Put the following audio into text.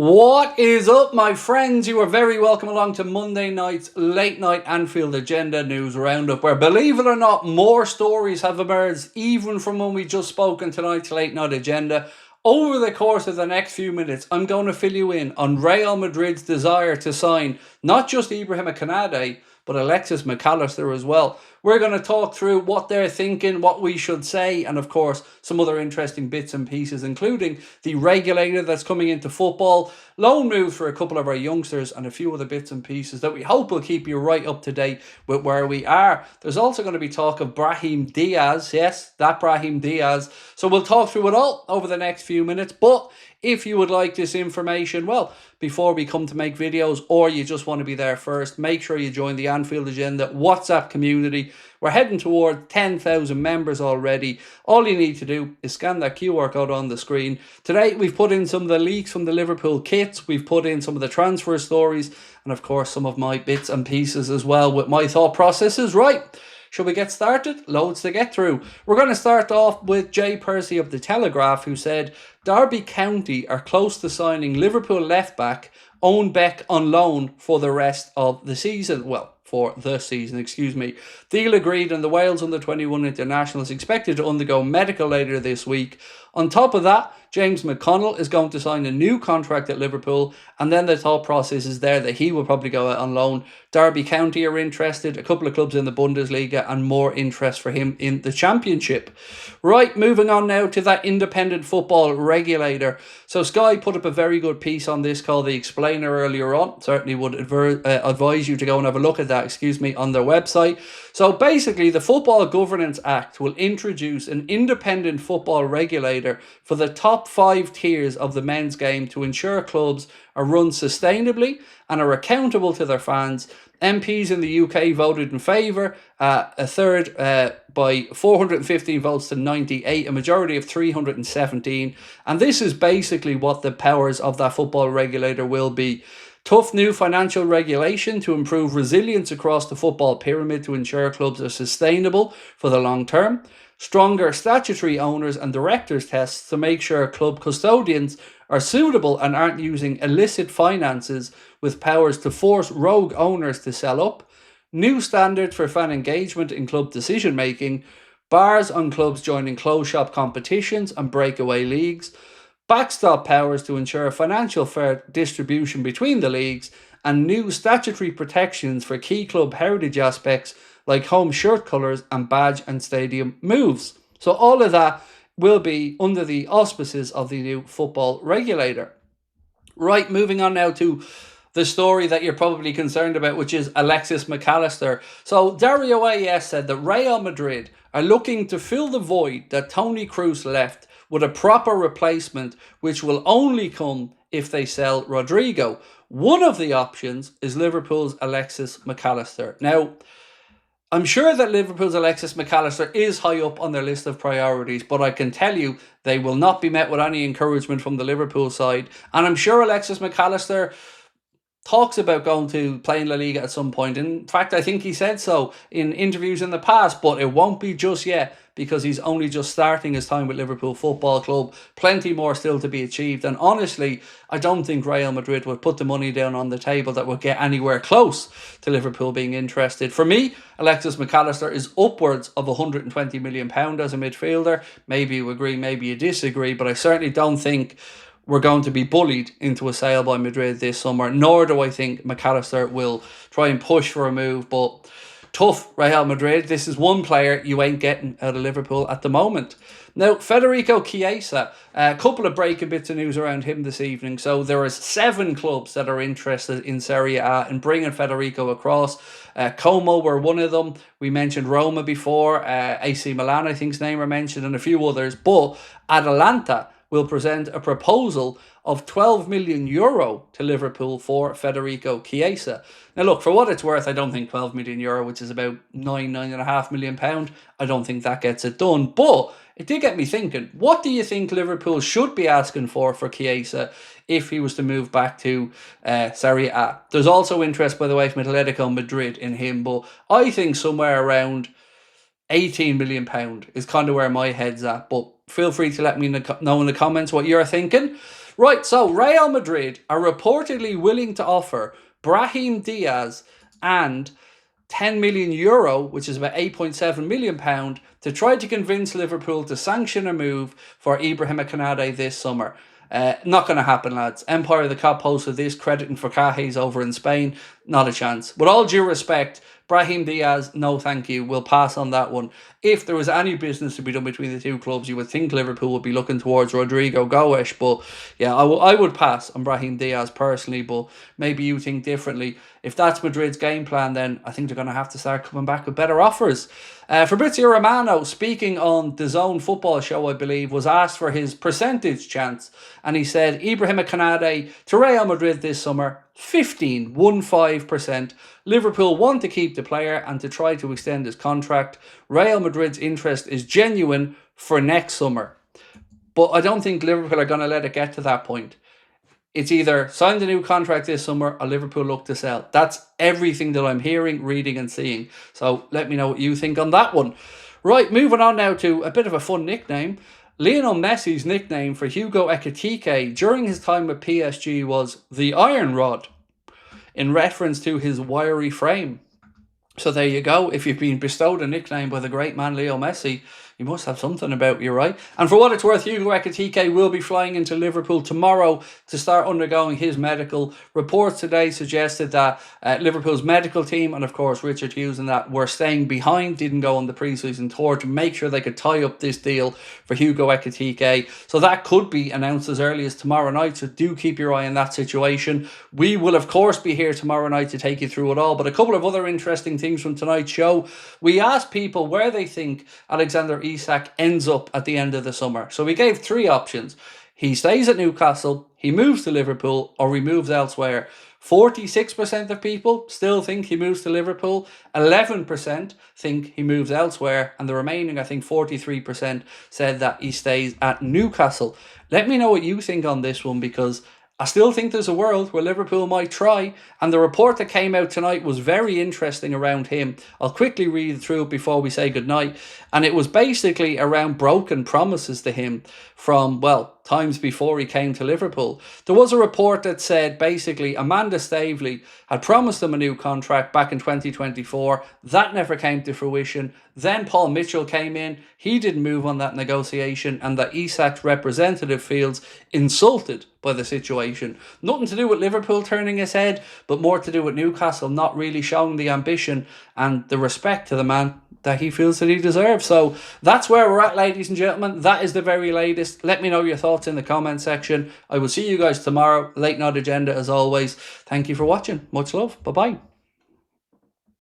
What is up, my friends? You are very welcome along to Monday night's late night Anfield Agenda news roundup, where, believe it or not, more stories have emerged even from when we just spoke in tonight's late night agenda. Over the course of the next few minutes, I'm going to fill you in on Real Madrid's desire to sign not just Ibrahim Konate, but Alexis Mac Allister as well. We're going to talk through what they're thinking, what we should say, and of course, some other interesting bits and pieces, including the regulator that's coming into football, loan moves for a couple of our youngsters, and a few other bits and pieces that we hope will keep you right up to date with where we are. There's also going to be talk of Brahim Diaz. Yes, that Brahim Diaz. So we'll talk through it all over the next few minutes. But if you would like this information, well, before we come to make videos, or you just want to be there first, make sure you join the Anfield Agenda WhatsApp community. We're heading toward 10,000 members already. All you need to do is scan that QR code on the screen. Today, we've put in some of the leaks from the Liverpool kits. We've put in some of the transfer stories, and of course, some of my bits and pieces as well with my thought processes. Right. Shall we get started? Loads to get through. We're going to start off with Jay Percy of The Telegraph, who said Derby County are close to signing Liverpool left-back Owen Beck on loan for the rest of the season. Well, for the season, excuse me. Deal agreed, and the Wales under-21 international is expected to undergo medical later this week. On top of that, James McConnell is going to sign a new contract at Liverpool, and then the thought process is there that he will probably go out on loan. Derby County are interested, a couple of clubs in the Bundesliga, and more interest for him in the Championship. Right, moving on now to that independent football regulator. So Sky put up a very good piece on this called The Explainer earlier on. Certainly would advise you to go and have a look at that, on their website. So basically, the Football Governance Act will introduce an independent football regulator for the top 5 tiers of the men's game to ensure clubs are run sustainably and are accountable to their fans. MPs in the UK voted in favour, a third by 415 votes to 98, a majority of 317. And this is basically what the powers of that football regulator will be. Tough new financial regulation to improve resilience across the football pyramid to ensure clubs are sustainable for the long term. Stronger statutory owners and directors tests to make sure club custodians are suitable and aren't using illicit finances with powers to force rogue owners to sell up. New standards for fan engagement in club decision making. Bars on clubs joining closed shop competitions and breakaway leagues. Backstop powers to ensure financial fair distribution between the leagues, and new statutory protections for key club heritage aspects like home shirt colours and badge and stadium moves. So all of that will be under the auspices of the new football regulator. Right, moving on now to the story that you're probably concerned about, which is Alexis Mac Allister. So Dario AS said that Real Madrid are looking to fill the void that Toni Kroos left with a proper replacement, which will only come if they sell Rodrigo. One of the options is Liverpool's Alexis Mac Allister. Now, I'm sure that Liverpool's Alexis Mac Allister is high up on their list of priorities, but I can tell you they will not be met with any encouragement from the Liverpool side. And I'm sure Alexis Mac Allister talks about going to play in La Liga at some point. In fact, I think he said so in interviews in the past, but it won't be just yet because he's only just starting his time with Liverpool Football Club. Plenty more still to be achieved. And honestly, I don't think Real Madrid would put the money down on the table that would get anywhere close to Liverpool being interested. For me, Alexis Mac Allister is upwards of £120 million as a midfielder. Maybe you agree, maybe you disagree, but I certainly don't think we're going to be bullied into a sale by Madrid this summer, nor do I think Mac Allister will try and push for a move. But tough, Real Madrid. This is one player you ain't getting out of Liverpool at the moment. Now, Federico Chiesa, a couple of breaking bits of news around him this evening. So there are 7 clubs that are interested in Serie A and bringing Federico across. Como were one of them. We mentioned Roma before. AC Milan, I think's name were mentioned, and a few others. But Atalanta will present a proposal of €12 million to Liverpool for Federico Chiesa. Now look, for what it's worth, I don't think €12 million, which is about £9.5 million, I don't think that gets it done. But it did get me thinking, what do you think Liverpool should be asking for Chiesa if he was to move back to Serie A? There's also interest, by the way, from Atletico Madrid in him, but I think somewhere around £18 million is kind of where my head's at. But feel free to let me know in the comments what you're thinking. Right, so Real Madrid are reportedly willing to offer Brahim Diaz and €10 million, which is about £8.7 million, to try to convince Liverpool to sanction a move for Ibrahim Konate this summer. Not going to happen, lads. Empire of the Cop posted this, crediting for Cajes over in Spain. Not a chance. With all due respect, Brahim Diaz, no thank you. We'll pass on that one. If there was any business to be done between the two clubs, you would think Liverpool would be looking towards Rodrigo Goes. But yeah, I would pass on Brahim Diaz personally, but maybe you think differently. If that's Madrid's game plan, then I think they're going to have to start coming back with better offers. Fabrizio Romano, speaking on the Zone Football Show, I believe, was asked for his percentage chance, and he said Ibrahim Konate to Real Madrid this summer, 15%. Liverpool want to keep the player and to try to extend his contract. Real Madrid's interest is genuine for next summer. But I don't think Liverpool are going to let it get to that point. It's either sign the new contract this summer or Liverpool look to sell. That's everything that I'm hearing, reading and seeing. So let me know what you think on that one. Right, moving on now to a bit of a fun nickname. Lionel Messi's nickname for Hugo Ekitike during his time with PSG was the Iron Rod, in reference to his wiry frame. So there you go. If you've been bestowed a nickname by the great man Leo Messi, you must have something about you, right? And for what it's worth, Hugo Ekitike will be flying into Liverpool tomorrow to start undergoing his medical. Reports today suggested that Liverpool's medical team, and of course Richard Hughes and that, were staying behind, didn't go on the pre-season tour to make sure they could tie up this deal for Hugo Ekitike. So that could be announced as early as tomorrow night, so do keep your eye on that situation. We will of course be here tomorrow night to take you through it all, but a couple of other interesting things from tonight's show. We asked people where they think Alexander Isak ends up at the end of the summer. So we gave three options. He stays at Newcastle, he moves to Liverpool, or he moves elsewhere. 46% of people still think he moves to Liverpool, 11% think he moves elsewhere, and the remaining, I think 43%, said that he stays at Newcastle. Let me know what you think on this one, because I still think there's a world where Liverpool might try, and the report that came out tonight was very interesting around him. I'll quickly read through it before we say goodnight, and it was basically around broken promises to him from, well, times before he came to Liverpool. There was a report that said basically Amanda Staveley had promised him a new contract back in 2024. That never came to fruition. Then Paul Mitchell came in. He didn't move on that negotiation, and that Isak's representative feels insulted by the situation. Nothing to do with Liverpool turning his head, but more to do with Newcastle not really showing the ambition and the respect to the man that he feels that he deserves. So that's where we're at, ladies and gentlemen. That is the very latest. Let me know your thoughts in the comment section. I will see you guys tomorrow. Late night agenda as always. Thank you for watching. Much love. Bye-bye.